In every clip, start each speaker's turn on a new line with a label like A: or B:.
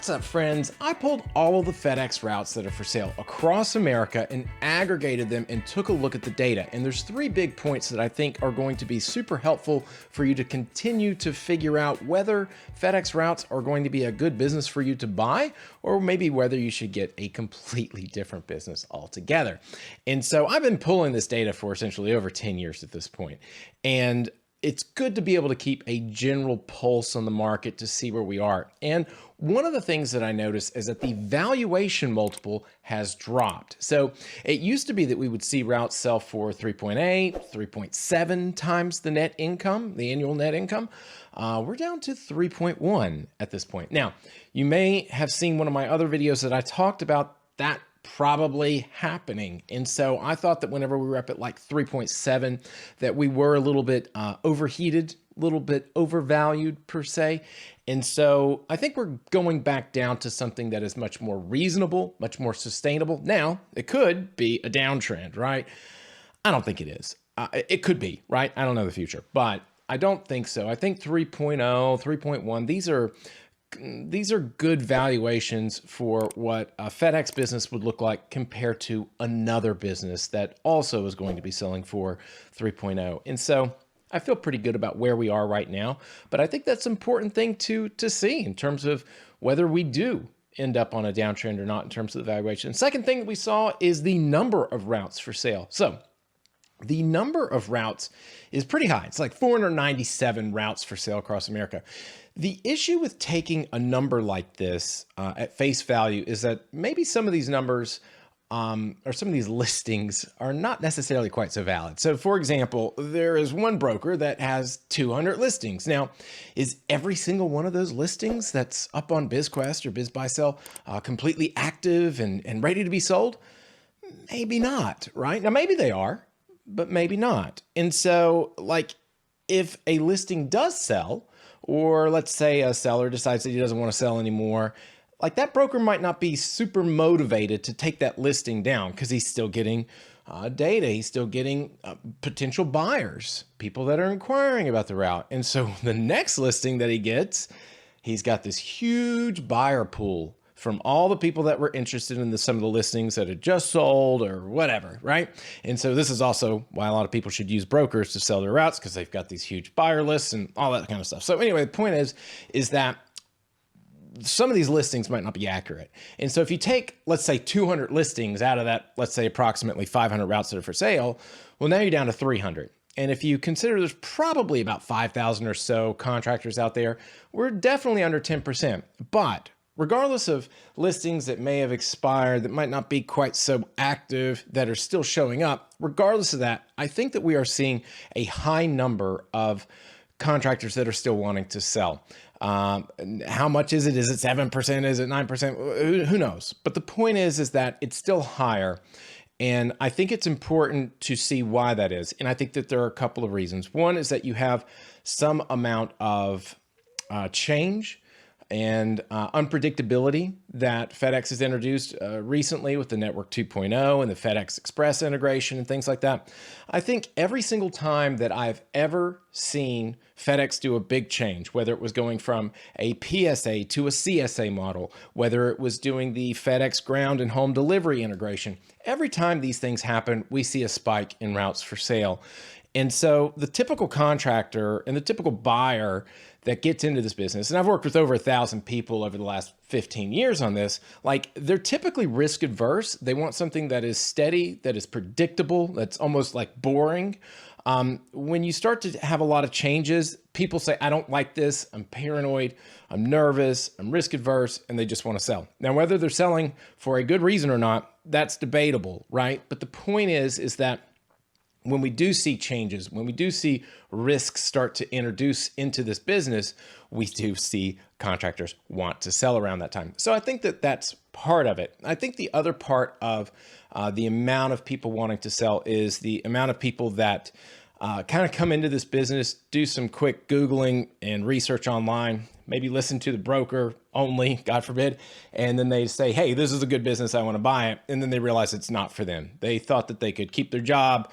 A: What's up, friends? I pulled all of the FedEx routes that are for sale across America and aggregated them and took a look at the data. And there's three big points that I think are going to be super helpful for you to continue to figure out whether FedEx routes are going to be a good business for you to buy, or maybe whether you should get a completely different business altogether. And so I've been pulling this data for essentially over 10 years at this point. And it's good to be able to keep a general pulse on the market to see where we are. And one of the things that I noticed is that the valuation multiple has dropped. So it used to be that we would see routes sell for 3.8, 3.7 times the net income, the annual net income. We're down to 3.1 at this point. Now, you may have seen one of my other videos that I talked about that probably happening. And so I thought that whenever we were up at like 3.7, that we were a little bit overheated, a little bit overvalued per se. And so I think we're going back down to something that is much more reasonable, much more sustainable. Now, it could be a downtrend, right? I don't think it is. It could be, right? I don't know the future, but I don't think so. I think 3.0, 3.1, these are good valuations for what a FedEx business would look like compared to another business that also is going to be selling for 3.0. And so I feel pretty good about where we are right now, but I think that's an important thing to see in terms of whether we do end up on a downtrend or not in terms of the valuation. Second thing that we saw is the number of routes for sale. So the number of routes is pretty high. It's like 497 routes for sale across America. The issue with taking a number like this at face value is that maybe some of these numbers or some of these listings are not necessarily quite so valid. So for example, there is one broker that has 200 listings. Now, is every single one of those listings that's up on BizQuest or BizBuySell completely active and ready to be sold? Maybe not, right? Now, maybe they are, but maybe not. And so like if a listing does sell, or let's say a seller decides that he doesn't want to sell anymore, like that broker might not be super motivated to take that listing down because he's still getting data. He's still getting potential buyers, people that are inquiring about the route. And so the next listing that he gets, he's got this huge buyer pool from all the people that were interested in some of the listings that had just sold or whatever, right? And so this is also why a lot of people should use brokers to sell their routes, because they've got these huge buyer lists and all that kind of stuff. So anyway, the point is that some of these listings might not be accurate. And so if you take, let's say 200 listings out of that, let's say approximately 500 routes that are for sale, well, now you're down to 300. And if you consider there's probably about 5,000 or so contractors out there, we're definitely under 10%. But regardless of listings that may have expired, that might not be quite so active, that are still showing up, regardless of that, I think that we are seeing a high number of contractors that are still wanting to sell. How much is it? Is it 7%? Is it 9%? Who knows? But the point is that it's still higher. And I think it's important to see why that is. And I think that there are a couple of reasons. One is that you have some amount of change and unpredictability that FedEx has introduced recently with the Network 2.0 and the FedEx Express integration and things like that. I think every single time that I've ever seen FedEx do a big change, whether it was going from a PSA to a CSA model, whether it was doing the FedEx ground and home delivery integration, every time these things happen, we see a spike in routes for sale. And so the typical contractor and the typical buyer that gets into this business, and I've worked with over 1,000 people over the last 15 years on this, like they're typically risk adverse. They want something that is steady, that is predictable, that's almost like boring. When you start to have a lot of changes, people say, I don't like this, I'm paranoid, I'm nervous, I'm risk adverse, and they just want to sell. Now, whether they're selling for a good reason or not, that's debatable, right? But the point is that when we do see changes, when we do see risks start to introduce into this business, we do see contractors want to sell around that time. So I think that that's part of it. I think the other part of the amount of people wanting to sell is the amount of people that kind of come into this business, do some quick Googling and research online, maybe listen to the broker only, God forbid, and then they say, hey, this is a good business, I want to buy it. And then they realize it's not for them. They thought that they could keep their job,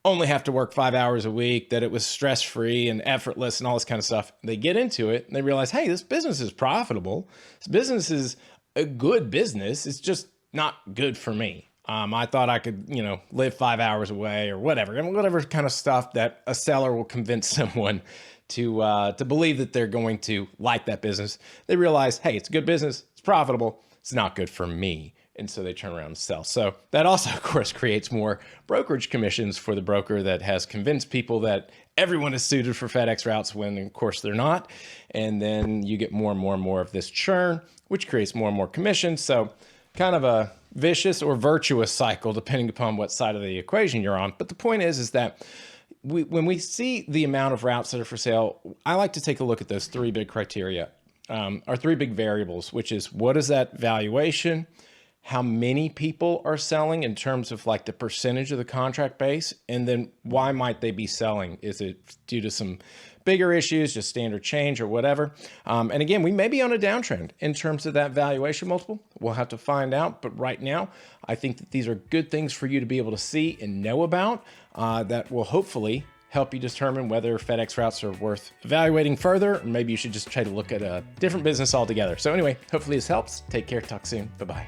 A: only have to work 5 hours a week, that it was stress-free and effortless and all this kind of stuff. They get into it and they realize, hey, this business is profitable. This business is a good business. It's just not good for me. I thought I could, live 5 hours away or whatever, and whatever kind of stuff that a seller will convince someone to believe that they're going to like that business. They realize, hey, it's a good business. It's profitable. It's not good for me. And so they turn around and sell. So that also, of course, creates more brokerage commissions for the broker that has convinced people that everyone is suited for FedEx routes when, of course, they're not. And then you get more and more and more of this churn, which creates more and more commissions. So kind of a vicious or virtuous cycle, depending upon what side of the equation you're on. But the point is that when we see the amount of routes that are for sale, I like to take a look at those three big criteria, or three big variables, which is what is that valuation? How many people are selling in terms of like the percentage of the contract base, and then why might they be selling? Is it due to some bigger issues, just standard change or whatever? And again, we may be on a downtrend in terms of that valuation multiple. We'll have to find out. But right now, I think that these are good things for you to be able to see and know about that will hopefully help you determine whether FedEx routes are worth evaluating further, or maybe you should just try to look at a different business altogether. So anyway, hopefully this helps. Take care. Talk soon. Bye-bye.